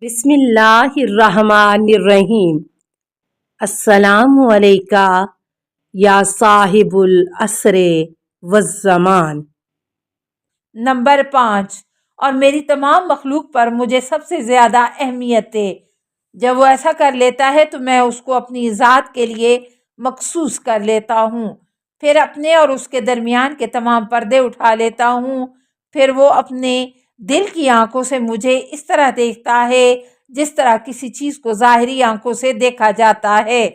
بسم اللہ الرحمن الرحیم۔ السلام علیکہ یا صاحب العصر والزمان۔ نمبر 5، اور میری تمام مخلوق پر مجھے سب سے زیادہ اہمیت ہے۔ جب وہ ایسا کر لیتا ہے تو میں اس کو اپنی ذات کے لیے مخصوص کر لیتا ہوں، پھر اپنے اور اس کے درمیان کے تمام پردے اٹھا لیتا ہوں، پھر وہ اپنے دل کی آنکھوں سے مجھے اس طرح دیکھتا ہے جس طرح کسی چیز کو ظاہری آنکھوں سے دیکھا جاتا ہے،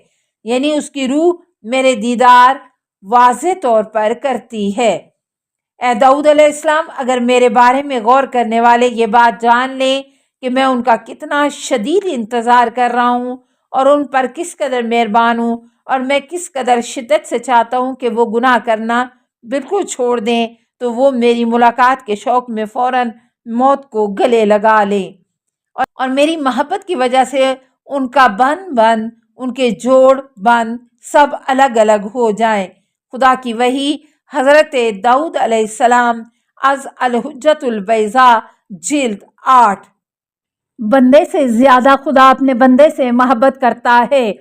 یعنی اس کی روح میرے دیدار واضح طور پر کرتی ہے۔ اے داؤد علیہ السلام، اگر میرے بارے میں غور کرنے والے یہ بات جان لیں کہ میں ان کا کتنا شدید انتظار کر رہا ہوں اور ان پر کس قدر مہربان ہوں، اور میں کس قدر شدت سے چاہتا ہوں کہ وہ گناہ کرنا بالکل چھوڑ دیں، تو وہ میری ملاقات کے شوق میں فوراً موت کو گلے لگا لیں، اور میری محبت کی وجہ سے ان کا بند ان کے جوڑ بند سب الگ الگ ہو جائیں۔ خدا کی وحی حضرت داؤد علیہ السلام از الحجۃ البیضاء جلد 8۔ بندے سے زیادہ خدا اپنے بندے سے محبت کرتا ہے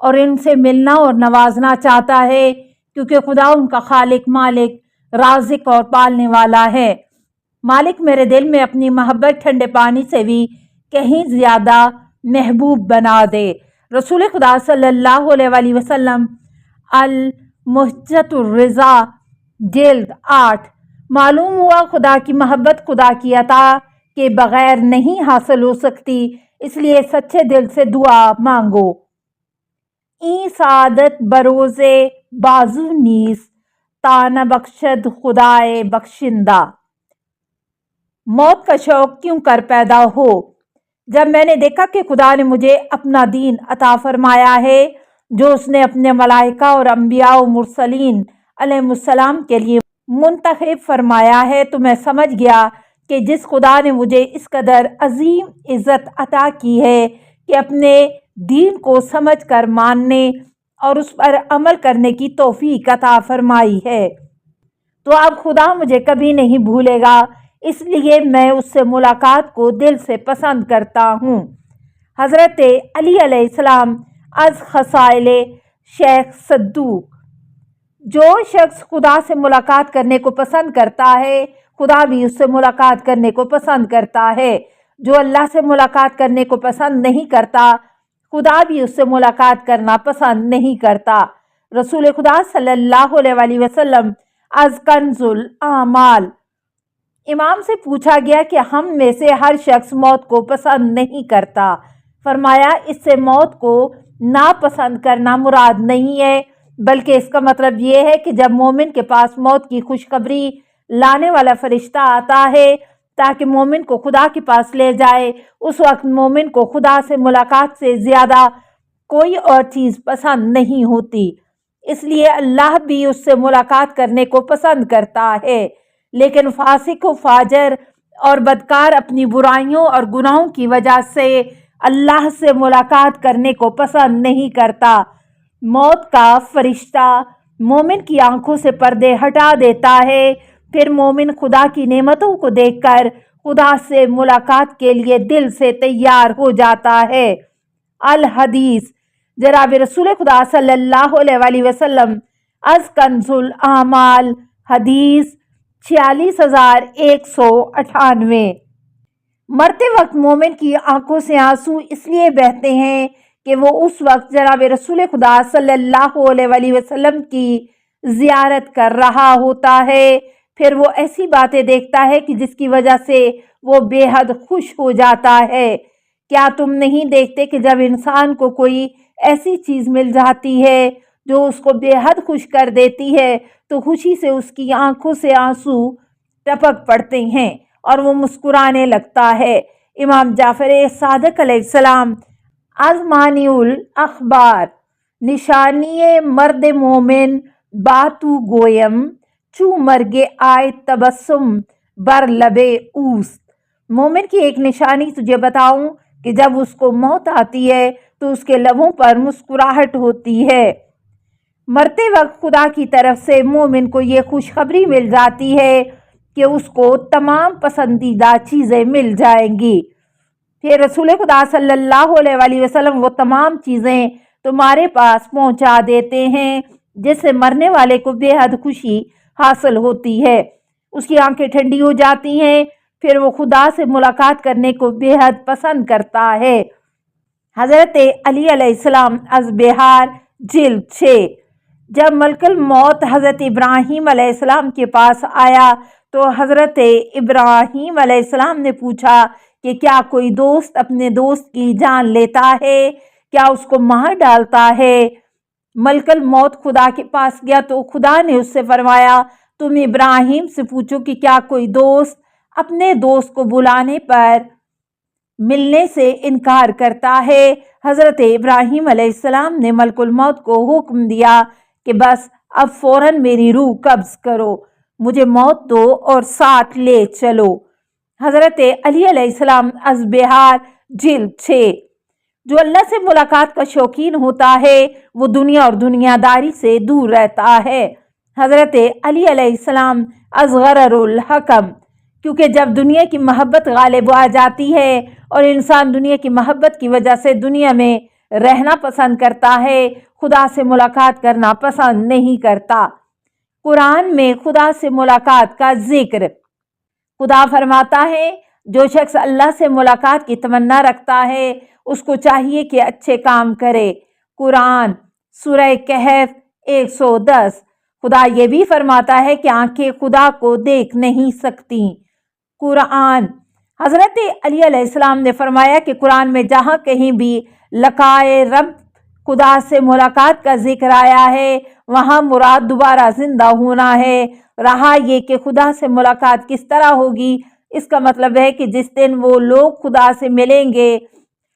اور ان سے ملنا اور نوازنا چاہتا ہے، کیونکہ خدا ان کا خالق، مالک، رازق اور پالنے والا ہے۔ مالک میرے دل میں اپنی محبت ٹھنڈے پانی سے بھی کہیں زیادہ محبوب بنا دے۔ رسول خدا صلی اللہ علیہ وسلم المحجۃ الرضا جلد 8۔ معلوم ہوا خدا کی محبت خدا کی عطا کے بغیر نہیں حاصل ہو سکتی، اس لیے سچے دل سے دعا مانگو۔ این سعادت بروز بازو نیست تا نبخشد خدائے بخشندہ۔ موت کا شوق کیوں کر پیدا ہو؟ جب میں نے دیکھا کہ خدا نے مجھے اپنا دین عطا فرمایا ہے جو اس نے اپنے ملائکہ اور انبیاء و مرسلین علیہ السلام کے لیے منتخب فرمایا ہے، تو میں سمجھ گیا کہ جس خدا نے مجھے اس قدر عظیم عزت عطا کی ہے کہ اپنے دین کو سمجھ کر ماننے اور اس پر عمل کرنے کی توفیق عطا فرمائی ہے، تو اب خدا مجھے کبھی نہیں بھولے گا، اس لیے میں اس سے ملاقات کو دل سے پسند کرتا ہوں۔ حضرت علی علیہ السلام از خصائل شیخ صدوق۔ جو شخص خدا سے ملاقات کرنے کو پسند کرتا ہے، خدا بھی اس سے ملاقات کرنے کو پسند کرتا ہے۔ جو اللہ سے ملاقات کرنے کو پسند نہیں کرتا، خدا بھی اس سے ملاقات کرنا پسند نہیں کرتا۔ رسول خدا صلی اللہ علیہ وسلم از کنز الاعمال۔ امام سے پوچھا گیا کہ ہم میں سے ہر شخص موت کو پسند نہیں کرتا۔ فرمایا، اس سے موت کو ناپسند کرنا مراد نہیں ہے، بلکہ اس کا مطلب یہ ہے کہ جب مومن کے پاس موت کی خوشخبری لانے والا فرشتہ آتا ہے تاکہ مومن کو خدا کے پاس لے جائے، اس وقت مومن کو خدا سے ملاقات سے زیادہ کوئی اور چیز پسند نہیں ہوتی، اس لیے اللہ بھی اس سے ملاقات کرنے کو پسند کرتا ہے، لیکن فاسق و فاجر اور بدکار اپنی برائیوں اور گناہوں کی وجہ سے اللہ سے ملاقات کرنے کو پسند نہیں کرتا۔ موت کا فرشتہ مومن کی آنکھوں سے پردے ہٹا دیتا ہے، پھر مومن خدا کی نعمتوں کو دیکھ کر خدا سے ملاقات کے لیے دل سے تیار ہو جاتا ہے۔ الحدیث، جناب رسول خدا صلی اللہ علیہ وسلم از کنز الاعمال، حدیث 46198۔ مرتے وقت مومن کی آنکھوں سے آنسو اس لیے بہتے ہیں کہ وہ اس وقت جناب رسول خدا صلی اللہ علیہ وسلم کی زیارت کر رہا ہوتا ہے، پھر وہ ایسی باتیں دیکھتا ہے کہ جس کی وجہ سے وہ بے حد خوش ہو جاتا ہے۔ کیا تم نہیں دیکھتے کہ جب انسان کو کوئی ایسی چیز مل جاتی ہے جو اس کو بے حد خوش کر دیتی ہے تو خوشی سے اس کی آنکھوں سے آنسو ٹپک پڑتے ہیں اور وہ مسکرانے لگتا ہے۔ امام جعفر صادق علیہ السلام از مانی الاخبار۔ نشانی مرد مومن باتو گویم چو مرگے آئے تبسم بر لبے اوست۔ مومن کی ایک نشانی تجھے بتاؤں کہ جب اس کو موت آتی ہے تو اس کے لبوں پر مسکراہٹ ہوتی ہے۔ مرتے وقت خدا کی طرف سے مومن کو یہ خوشخبری مل جاتی ہے کہ اس کو تمام پسندیدہ چیزیں مل جائیں گی۔ پھر رسول خدا صلی اللہ علیہ وسلم وہ تمام چیزیں تمہارے پاس پہنچا دیتے ہیں جس سے مرنے والے کو بے حد خوشی حاصل ہوتی ہے، اس کی آنکھیں ٹھنڈی ہو جاتی ہیں، پھر وہ خدا سے ملاقات کرنے کو بے حد پسند کرتا ہے۔ حضرت علی علیہ السلام از بہار جلد 6۔ جب ملک الموت حضرت ابراہیم علیہ السلام کے پاس آیا تو حضرت ابراہیم علیہ السلام نے پوچھا کہ کیا کوئی دوست اپنے دوست کی جان لیتا ہے، کیا اس کو مار ڈالتا ہے؟ ملک الموت خدا کے پاس گیا تو خدا نے اس سے فرمایا تم ابراہیم سے پوچھو کہ کیا کوئی دوست اپنے دوست کو بلانے پر ملنے سے انکار کرتا ہے۔ حضرت ابراہیم علیہ السلام نے ملک الموت کو حکم دیا کہ بس اب فوراً میری روح قبض کرو، مجھے موت دو اور ساتھ لے چلو۔ حضرت علی علیہ السلام از بہار جلد 6۔ جو اللہ سے ملاقات کا شوقین ہوتا ہے وہ دنیا اور دنیا داری سے دور رہتا ہے۔ حضرت علی علیہ السلام از غرر الحکم، کیونکہ جب دنیا کی محبت غالب آ جاتی ہے اور انسان دنیا کی محبت کی وجہ سے دنیا میں رہنا پسند کرتا ہے، خدا سے ملاقات کرنا پسند نہیں کرتا۔ قرآن میں خدا سے ملاقات کا ذکر۔ خدا فرماتا ہے جو شخص اللہ سے ملاقات کی تمنا رکھتا ہے اس کو چاہیے کہ اچھے کام کرے۔ قرآن سورہ کہف 110۔ خدا یہ بھی فرماتا ہے کہ آنکھیں خدا کو دیکھ نہیں سکتی۔ قرآن حضرت علی علیہ السلام نے فرمایا کہ قرآن میں جہاں کہیں بھی لقائے رب خدا سے ملاقات کا ذکر آیا ہے وہاں مراد دوبارہ زندہ ہونا ہے۔ رہا یہ کہ خدا سے ملاقات کس طرح ہوگی، اس کا مطلب ہے کہ جس دن وہ لوگ خدا سے ملیں گے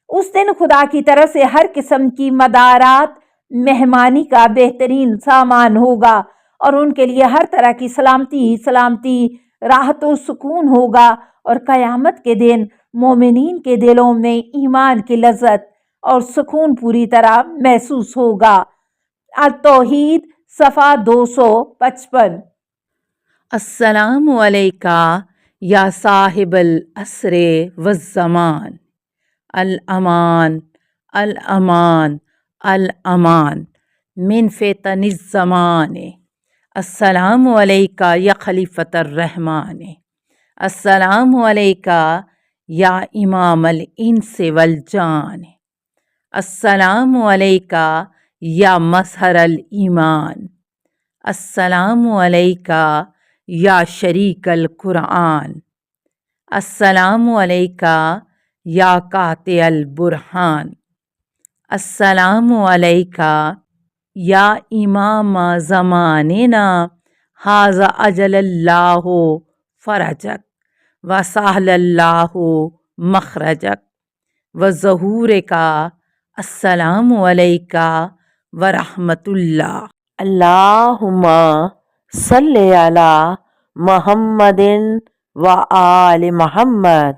اس دن خدا کی طرف سے ہر قسم کی مدارات مہمانی کا بہترین سامان ہوگا اور ان کے لیے ہر طرح کی سلامتی راحت و سکون ہوگا، اور قیامت کے دن مومنین کے دلوں میں ایمان کی لذت اور سکون پوری طرح محسوس ہوگا۔ التوحید صفحہ 255۔ السلام علیکہ یا صاحب العصر والزمان، الامان الامان الامان من فتن الزمان، السلام علیکہ یا خلیفۃ الرحمن، السلام علیکہ یا امام الانس والجان، السلام علیکہ یا مظہر الایمان، السلام علیکہ یا شریک القرآن، السلام علیکہ یا قاطع البرہان، السلام علیکہ یا امام زماننا، ھذا اجل اللہ فرجک وسہل اللہ مخرجک وظہورک، السلام علیکہ ورحمۃ اللہ۔ اللہم صلی علی محمد و آل محمد۔